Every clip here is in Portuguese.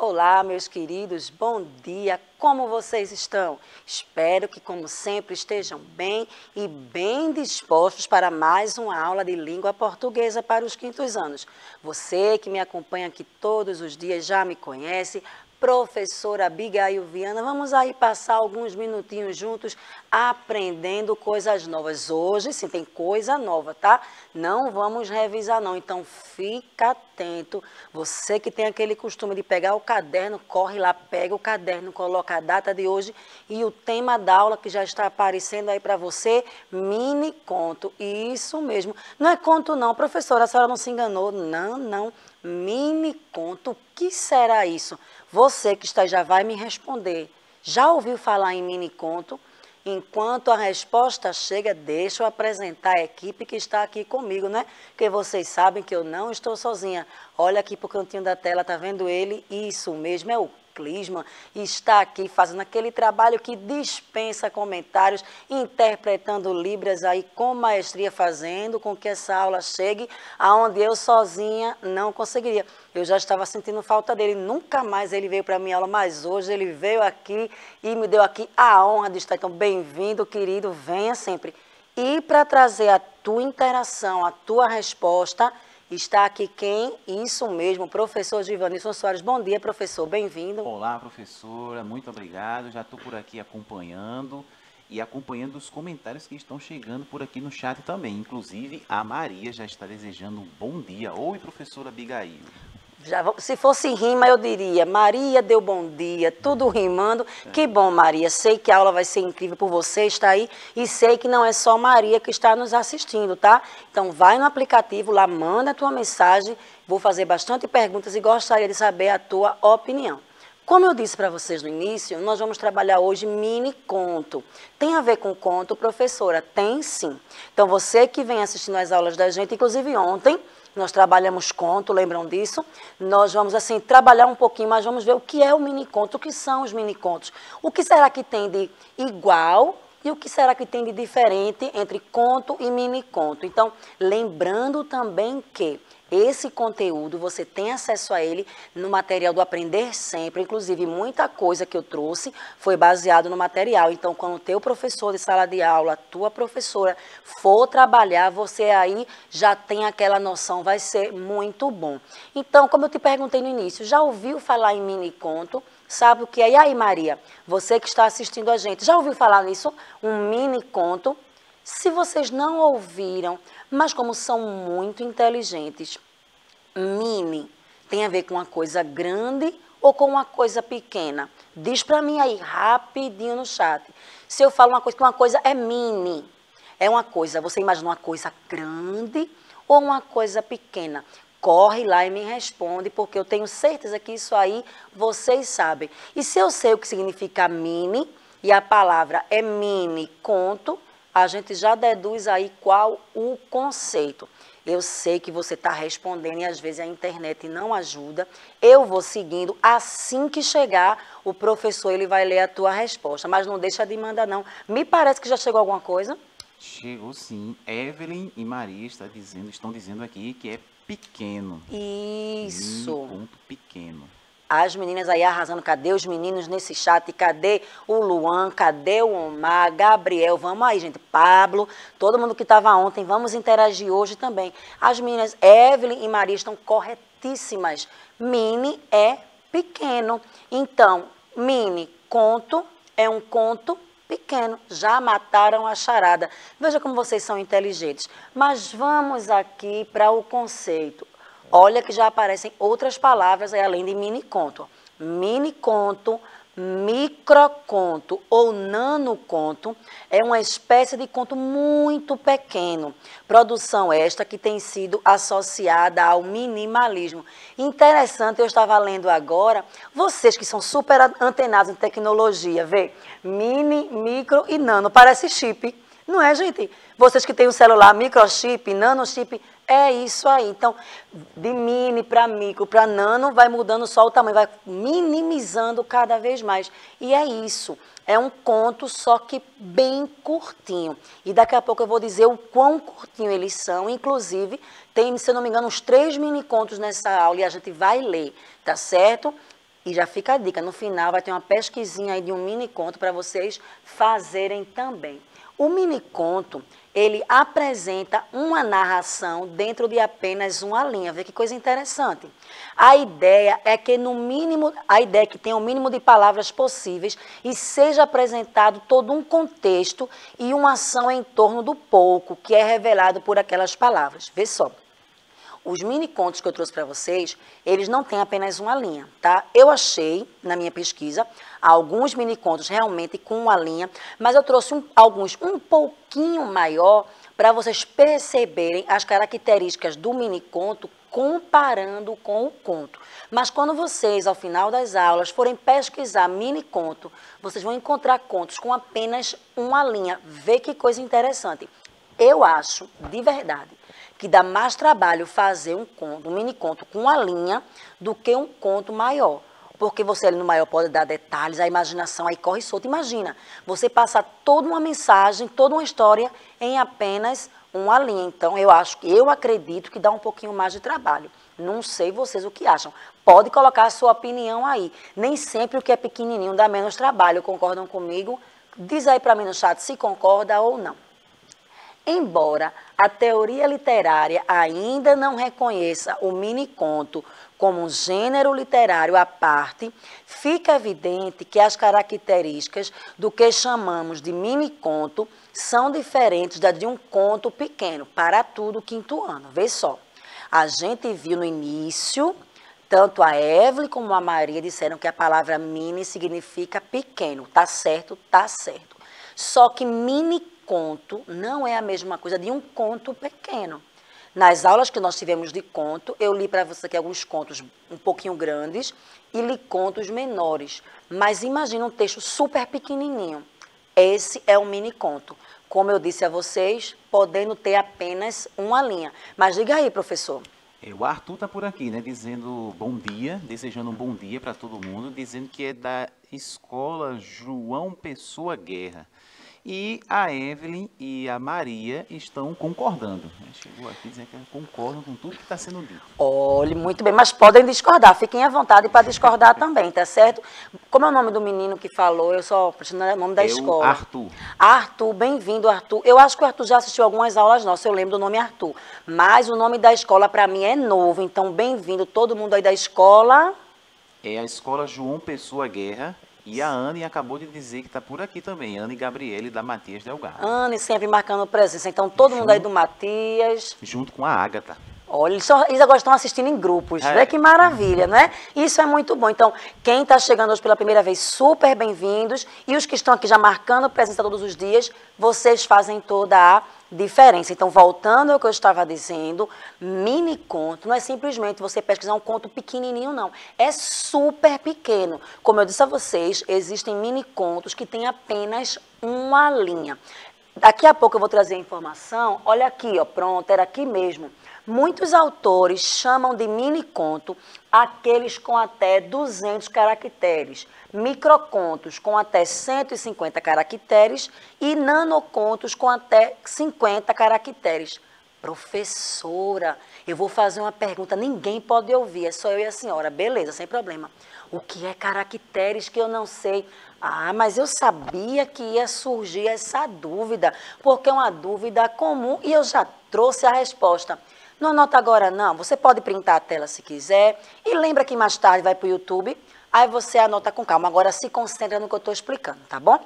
Olá, meus queridos, bom dia, como vocês estão? Espero que, como sempre, estejam bem e bem dispostos para mais uma aula de língua portuguesa para os quintos anos. Você que me acompanha aqui todos os dias já me conhece, professora Abigail Viana, vamos aí passar alguns minutinhos juntos aprendendo coisas novas. Hoje, sim, tem coisa nova, tá? Não vamos revisar não, então fica atento. Você que tem aquele costume de pegar o caderno, corre lá, pega o caderno, coloca a data de hoje e o tema da aula que já está aparecendo aí para você, mini conto. Isso mesmo. Não é conto não, professora, a senhora não se enganou. Não. Mini conto, o que será isso? Você que está já vai me responder. Já ouviu falar em mini conto? Enquanto a resposta chega, deixa eu apresentar a equipe que está aqui comigo, né? Porque vocês sabem que eu não estou sozinha. Olha aqui para o cantinho da tela, tá vendo ele? Isso mesmo, é o Clisman, está aqui fazendo aquele trabalho que dispensa comentários, interpretando Libras aí com maestria, fazendo com que essa aula chegue aonde eu sozinha não conseguiria. Eu já estava sentindo falta dele, nunca mais ele veio para a minha aula, mas hoje ele veio aqui e me deu aqui a honra de estar. Então, bem-vindo, querido, venha sempre. E para trazer a tua interação, a tua resposta, está aqui quem? Isso mesmo, professor Givanilson Soares. Bom dia, professor, bem-vindo. Olá, professora, muito obrigado. Já estou por aqui acompanhando os comentários que estão chegando por aqui no chat também. Inclusive, a Maria já está desejando um bom dia. Oi, professora Abigail. Se fosse rima, eu diria, Maria deu bom dia, tudo rimando. Que bom, Maria, sei que a aula vai ser incrível por você estar aí e sei que não é só Maria que está nos assistindo, tá? Então, vai no aplicativo lá, manda a tua mensagem, vou fazer bastante perguntas e gostaria de saber a tua opinião. Como eu disse para vocês no início, nós vamos trabalhar hoje mini conto. Tem a ver com conto, professora? Tem sim. Então, você que vem assistindo às aulas da gente, inclusive ontem, nós trabalhamos conto, lembram disso? Nós vamos, assim, trabalhar um pouquinho, mas vamos ver o que é o mini conto, o que são os mini contos. O que será que tem de igual e o que será que tem de diferente entre conto e mini conto? Então, lembrando também que esse conteúdo, você tem acesso a ele no material do Aprender Sempre. Inclusive, muita coisa que eu trouxe foi baseado no material. Então, quando o teu professor de sala de aula, a tua professora, for trabalhar, você aí já tem aquela noção, vai ser muito bom. Então, como eu te perguntei no início, já ouviu falar em mini conto? Sabe o que é? E aí, Maria, você que está assistindo a gente, já ouviu falar nisso? Um mini conto? Se vocês não ouviram, mas como são muito inteligentes, mini tem a ver com uma coisa grande ou com uma coisa pequena? Diz para mim aí, rapidinho no chat. Se eu falo uma coisa que uma coisa é mini, é uma coisa, você imagina uma coisa grande ou uma coisa pequena? Corre lá e me responde, porque eu tenho certeza que isso aí vocês sabem. E se eu sei o que significa mini, e a palavra é mini conto, a gente já deduz aí qual o conceito. Eu sei que você está respondendo e às vezes a internet não ajuda. Eu vou seguindo, assim que chegar, o professor ele vai ler a tua resposta. Mas não deixa de mandar não. Me parece que já chegou alguma coisa. Chegou sim. Evelyn e Maria estão dizendo aqui que é pequeno. Isso. Mini conto pequeno. As meninas aí arrasando, cadê os meninos nesse chat? Cadê o Luan? Cadê o Omar? Gabriel, vamos aí, gente. Pablo, todo mundo que estava ontem, vamos interagir hoje também. As meninas Evelyn e Maria estão corretíssimas. Mini é pequeno. Então, mini conto é um conto pequeno. Já mataram a charada. Veja como vocês são inteligentes. Mas vamos aqui para o conceito. Olha que já aparecem outras palavras aí além de mini conto. Mini conto, microconto ou nanoconto é uma espécie de conto muito pequeno. Produção esta que tem sido associada ao minimalismo. Interessante, eu estava lendo agora, vocês que são super antenados em tecnologia, vê? Mini, micro e nano, parece chip. Não é, gente? Vocês que têm o celular microchip, nanochip, é isso aí. Então, de mini para micro, para nano, vai mudando só o tamanho, vai minimizando cada vez mais. E é isso. É um conto, só que bem curtinho. E daqui a pouco eu vou dizer o quão curtinho eles são. Inclusive, tem, se eu não me engano, uns 3 mini contos nessa aula e a gente vai ler, tá certo? E já fica a dica, no final vai ter uma pesquisinha aí de um mini conto para vocês fazerem também. O mini conto, ele apresenta uma narração dentro de apenas uma linha. Vê que coisa interessante. A ideia é que tenha o mínimo de palavras possíveis e seja apresentado todo um contexto e uma ação em torno do pouco que é revelado por aquelas palavras. Vê só. Os mini contos que eu trouxe para vocês, eles não têm apenas uma linha, tá? Eu achei, na minha pesquisa, alguns mini contos realmente com uma linha, mas eu trouxe alguns um pouquinho maior para vocês perceberem as características do mini conto comparando com o conto. Mas quando vocês, ao final das aulas, forem pesquisar mini conto, vocês vão encontrar contos com apenas uma linha. Vê que coisa interessante. Eu acho, de verdade, que dá mais trabalho fazer um mini conto com uma linha do que um conto maior. Porque você ali no maior pode dar detalhes, a imaginação aí corre solta. Imagina, você passar toda uma mensagem, toda uma história em apenas uma linha. Então, eu acredito que dá um pouquinho mais de trabalho. Não sei vocês o que acham. Pode colocar a sua opinião aí. Nem sempre o que é pequenininho dá menos trabalho. Concordam comigo? Diz aí para mim no chat se concorda ou não. Embora a teoria literária ainda não reconheça o mini-conto como um gênero literário à parte, fica evidente que as características do que chamamos de mini-conto são diferentes da de um conto pequeno, para tudo quinto ano. Vê só, a gente viu no início, tanto a Evelyn como a Maria disseram que a palavra mini significa pequeno. Tá certo? Tá certo. Só que mini-conto não é a mesma coisa de um conto pequeno. Nas aulas que nós tivemos de conto, eu li para você aqui alguns contos um pouquinho grandes e li contos menores. Mas imagina um texto super pequenininho. Esse é um mini-conto. Como eu disse a vocês, podendo ter apenas uma linha. Mas diga aí, professor. O Arthur está por aqui, né, dizendo bom dia, desejando um bom dia para todo mundo, dizendo que é da Escola João Pessoa Guerra. E a Evelyn e a Maria estão concordando. Chegou aqui dizendo que concordam com tudo que está sendo dito. Olhe, muito bem, mas podem discordar. Fiquem à vontade para discordar também, tá certo? Como é o nome do menino que falou? Eu só preciso o nome da escola. Arthur. Arthur, bem-vindo, Arthur. Eu acho que o Arthur já assistiu algumas aulas nossas, eu lembro do nome Arthur. Mas o nome da escola para mim é novo, então bem-vindo todo mundo aí da escola. É a Escola João Pessoa Guerra. E a Anne acabou de dizer que está por aqui também, Anne Gabriele, da Matias Delgado. Anne sempre marcando presença, então todo mundo aí do Matias. Junto com a Ágata. Olha, eles agora estão assistindo em grupos, vê que maravilha, né? Isso é muito bom. Então, quem está chegando hoje pela primeira vez, super bem-vindos. E os que estão aqui já marcando presença todos os dias, vocês fazem toda a diferença. Então, voltando ao que eu estava dizendo, mini conto não é simplesmente você pesquisar um conto pequenininho, não. É super pequeno. Como eu disse a vocês, existem mini contos que têm apenas uma linha. Daqui a pouco eu vou trazer a informação. Olha aqui, ó, pronto, era aqui mesmo. Muitos autores chamam de mini-conto aqueles com até 200 caracteres, microcontos com até 150 caracteres e nanocontos com até 50 caracteres. Professora, eu vou fazer uma pergunta, ninguém pode ouvir, é só eu e a senhora. Beleza, sem problema. O que é caracteres que eu não sei? Ah, mas eu sabia que ia surgir essa dúvida, porque é uma dúvida comum e eu já trouxe a resposta. Não anota agora não, você pode printar a tela se quiser e lembra que mais tarde vai para o YouTube, aí você anota com calma. Agora se concentra no que eu estou explicando, tá bom?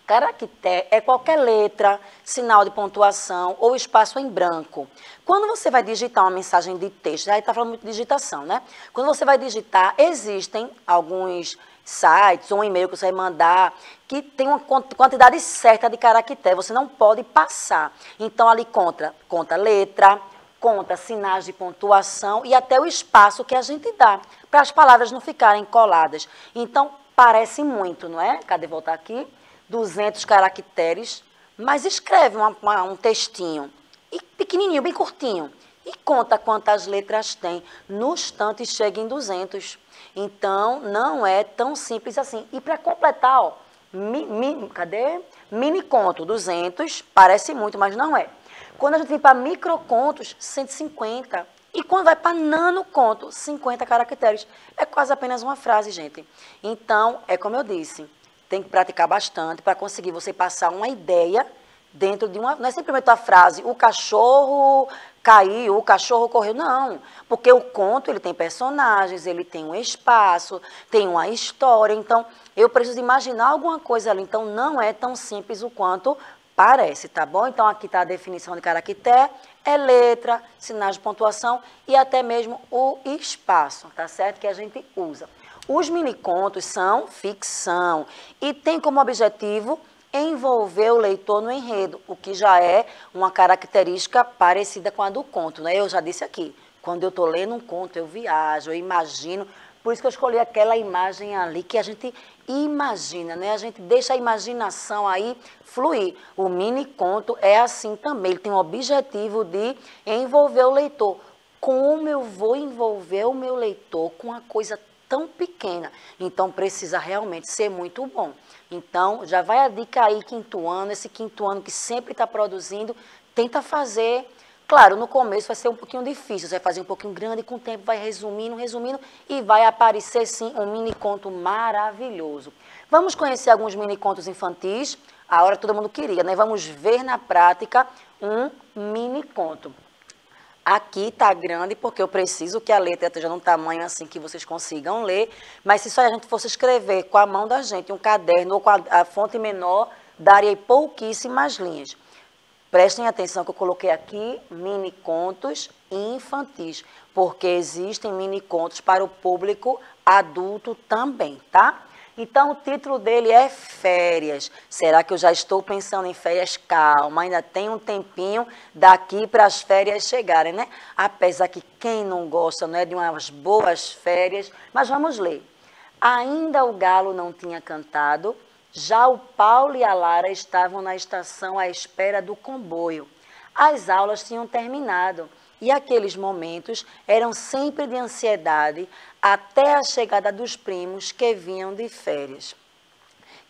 Caractere é qualquer letra, sinal de pontuação ou espaço em branco. Quando você vai digitar uma mensagem de texto, aí está falando muito de digitação, né? Quando você vai digitar, existem alguns sites ou um e-mail que você vai mandar que tem uma quantidade certa de caractere, você não pode passar. Então ali conta letra, conta sinais de pontuação e até o espaço que a gente dá, para as palavras não ficarem coladas. Então, parece muito, não é? Cadê voltar aqui? 200 caracteres, mas escreve um textinho, e pequenininho, bem curtinho, e conta quantas letras tem. No instante, chega em 200. Então, não é tão simples assim. E para completar, ó, cadê? Mini conto, 200, parece muito, mas não é. Quando a gente vem para microcontos, 150. E quando vai para nanoconto, 50 caracteres. É quase apenas uma frase, gente. Então, é como eu disse, tem que praticar bastante para conseguir você passar uma ideia dentro de uma... Não é simplesmente a frase, o cachorro caiu, o cachorro correu. Não, porque o conto, ele tem personagens, ele tem um espaço, tem uma história. Então, eu preciso imaginar alguma coisa ali. Então, não é tão simples o quanto parece, tá bom? Então, aqui está a definição de caractere, é letra, sinais de pontuação e até mesmo o espaço, tá certo? Que a gente usa. Os minicontos são ficção e tem como objetivo envolver o leitor no enredo, o que já é uma característica parecida com a do conto, né? Eu já disse aqui, quando eu estou lendo um conto, eu viajo, eu imagino, por isso que eu escolhi aquela imagem ali que a gente imagina, né? A gente deixa a imaginação aí fluir. O mini conto é assim também, ele tem o objetivo de envolver o leitor. Como eu vou envolver o meu leitor com uma coisa tão pequena? Então precisa realmente ser muito bom. Então já vai a dica aí, quinto ano, esse quinto ano que sempre está produzindo, tenta fazer. Claro, no começo vai ser um pouquinho difícil, você vai fazer um pouquinho grande, com o tempo vai resumindo, e vai aparecer sim um mini conto maravilhoso. Vamos conhecer alguns mini contos infantis, a hora que todo mundo queria, né? Vamos ver na prática um mini conto. Aqui está grande porque eu preciso que a letra esteja num tamanho assim que vocês consigam ler, mas se só a gente fosse escrever com a mão da gente, um caderno ou com a fonte menor, daria pouquíssimas linhas. Prestem atenção que eu coloquei aqui mini contos infantis, porque existem mini contos para o público adulto também, tá? Então, o título dele é Férias. Será que eu já estou pensando em férias? Calma, ainda tem um tempinho daqui para as férias chegarem, né? Apesar que quem não gosta, não é, de umas boas férias, mas vamos ler. Ainda o galo não tinha cantado, já o Paulo e a Lara estavam na estação à espera do comboio. As aulas tinham terminado e aqueles momentos eram sempre de ansiedade até a chegada dos primos que vinham de férias.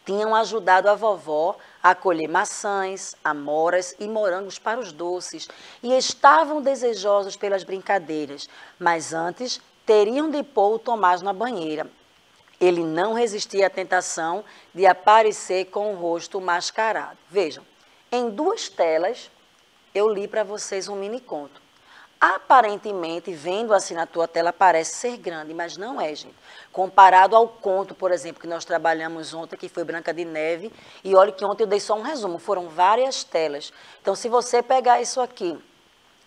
Tinham ajudado a vovó a colher maçãs, amoras e morangos para os doces e estavam desejosos pelas brincadeiras, mas antes teriam de pôr o Tomás na banheira. Ele não resistia à tentação de aparecer com o rosto mascarado. Vejam, em 2 telas eu li para vocês um mini conto. Aparentemente, vendo assim na tua tela, parece ser grande, mas não é, gente. Comparado ao conto, por exemplo, que nós trabalhamos ontem, que foi Branca de Neve, e olha que ontem eu dei só um resumo, foram várias telas. Então, se você pegar isso aqui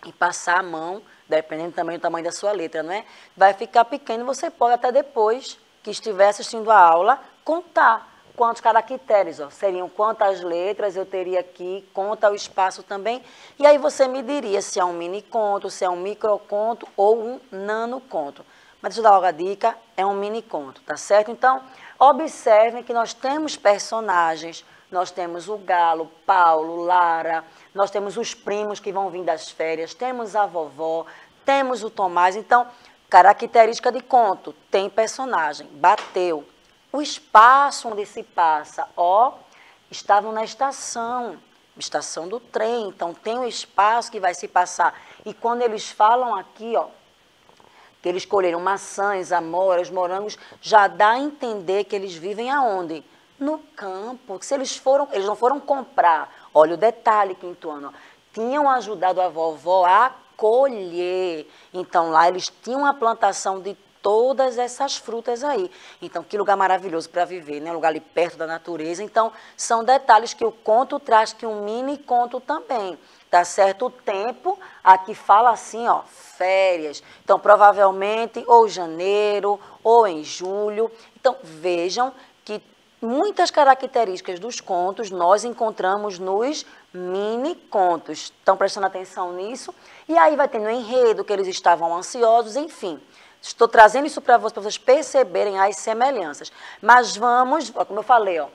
e passar a mão, dependendo também do tamanho da sua letra, não é? Vai ficar pequeno, você pode até depois que estiver assistindo a aula, contar quantos caracteres, ó, seriam quantas letras eu teria aqui, conta o espaço também, e aí você me diria se é um mini conto, se é um microconto ou um nanoconto. Mas deixa eu dar logo a dica, é um mini conto, tá certo? Então, observem que nós temos personagens, nós temos o Galo, Paulo, Lara, nós temos os primos que vão vir das férias, temos a vovó, temos o Tomás. Então, característica de conto, tem personagem, bateu. O espaço onde se passa, ó, estavam na estação do trem, então tem um espaço que vai se passar. E quando eles falam aqui, ó, que eles colheram maçãs, amoras, morangos, já dá a entender que eles vivem aonde? No campo. Se eles não foram comprar, olha o detalhe, quinto ano, ó, tinham ajudado a vovó a colher. Então lá eles tinham uma plantação de todas essas frutas aí. Então, que lugar maravilhoso para viver, né? Um lugar ali perto da natureza. Então, são detalhes que o conto traz, que um mini conto também. Tá certo? O tempo, aqui fala assim, ó, férias. Então, provavelmente, ou janeiro, ou em julho. Então, vejam que muitas características dos contos nós encontramos nos mini contos. Estão prestando atenção nisso? E aí vai tendo enredo, que eles estavam ansiosos, enfim. Estou trazendo isso para vocês perceberem as semelhanças. Mas vamos, como eu falei, ó,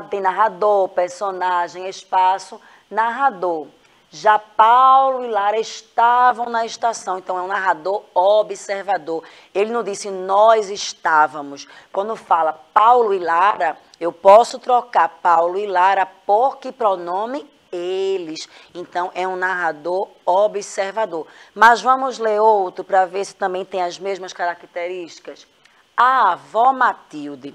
tem narrador, personagem, espaço, narrador. Já Paulo e Lara estavam na estação, então é um narrador observador. Ele não disse nós estávamos. Quando fala Paulo e Lara, eu posso trocar Paulo e Lara por que pronome? eles. Então, é um narrador observador. Mas vamos ler outro para ver se também tem as mesmas características. A avó Matilde.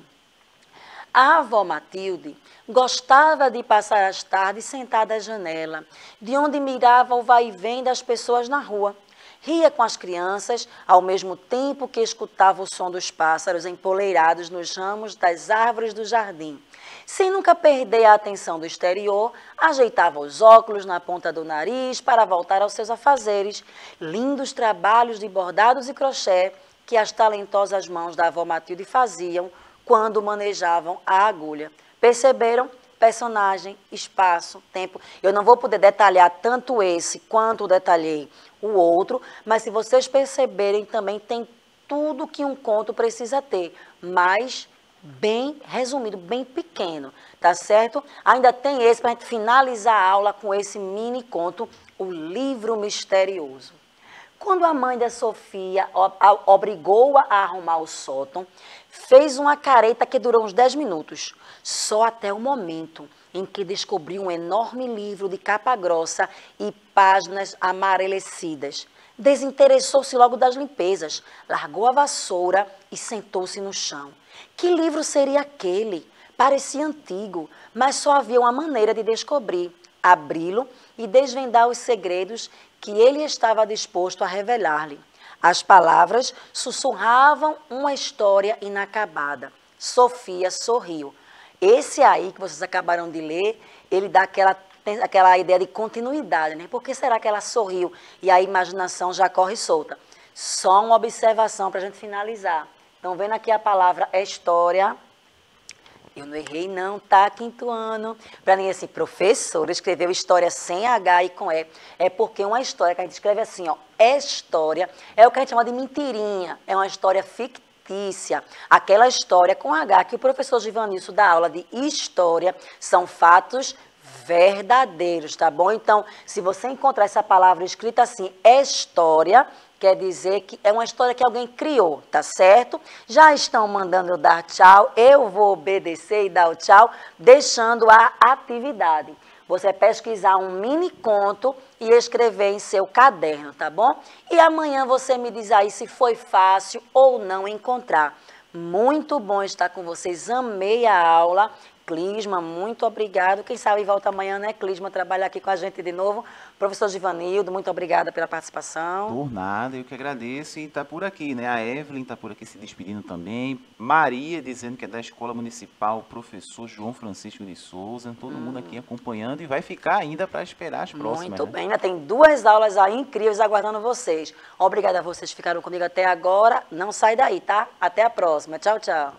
A avó Matilde gostava de passar as tardes sentada à janela, de onde mirava o vai e vem das pessoas na rua. Ria com as crianças, ao mesmo tempo que escutava o som dos pássaros empoleirados nos ramos das árvores do jardim. Sem nunca perder a atenção do exterior, ajeitava os óculos na ponta do nariz para voltar aos seus afazeres. Lindos trabalhos de bordados e crochê que as talentosas mãos da avó Matilde faziam quando manejavam a agulha. Perceberam? Personagem, espaço, tempo. Eu não vou poder detalhar tanto esse quanto detalhei o outro, mas se vocês perceberem, também tem tudo que um conto precisa ter, mas bem resumido, bem pequeno, tá certo? Ainda tem esse para a gente finalizar a aula com esse mini conto, O Livro Misterioso. Quando a mãe da Sofia obrigou-a a arrumar o sótão, fez uma careta que durou uns 10 minutos, só até o momento em que descobriu um enorme livro de capa grossa e páginas amarelecidas. Desinteressou-se logo das limpezas, largou a vassoura e sentou-se no chão. Que livro seria aquele? Parecia antigo, mas só havia uma maneira de descobrir, abri-lo e desvendar os segredos que ele estava disposto a revelar-lhe. As palavras sussurravam uma história inacabada. Sofia sorriu. Esse aí que vocês acabaram de ler, ele dá aquela ideia de continuidade, né? Por que será que ela sorriu? E a imaginação já corre solta. Só uma observação para a gente finalizar. Estão vendo aqui a palavra história? Eu não errei não, tá? Quinto ano. Para ninguém assim, professor, escreveu história sem H e com E. É porque uma história que a gente escreve assim, ó, história, é o que a gente chama de mentirinha. É uma história fictícia. Aquela história com H que o professor Givanilson dá aula de história são fatos verdadeiros, tá bom? Então, se você encontrar essa palavra escrita assim, história, quer dizer que é uma história que alguém criou, tá certo? Já estão mandando eu dar tchau, eu vou obedecer e dar o tchau, deixando a atividade. Você pesquisar um mini conto e escrever em seu caderno, tá bom? E amanhã você me diz aí se foi fácil ou não encontrar. Muito bom estar com vocês, amei a aula. Clisma, muito obrigado. Quem sabe volta amanhã, né, Clisma, trabalhar aqui com a gente de novo. Professor Givanildo, muito obrigada pela participação. Por nada, eu que agradeço. E está por aqui, né? A Evelyn está por aqui se despedindo também. Maria dizendo que é da Escola Municipal, professor João Francisco de Souza. Todo mundo aqui acompanhando e vai ficar ainda para esperar as próximas. Muito né? bem, ainda tem 2 aulas aí incríveis aguardando vocês. Obrigada a vocês que ficaram comigo até agora. Não sai daí, tá? Até a próxima. Tchau, tchau.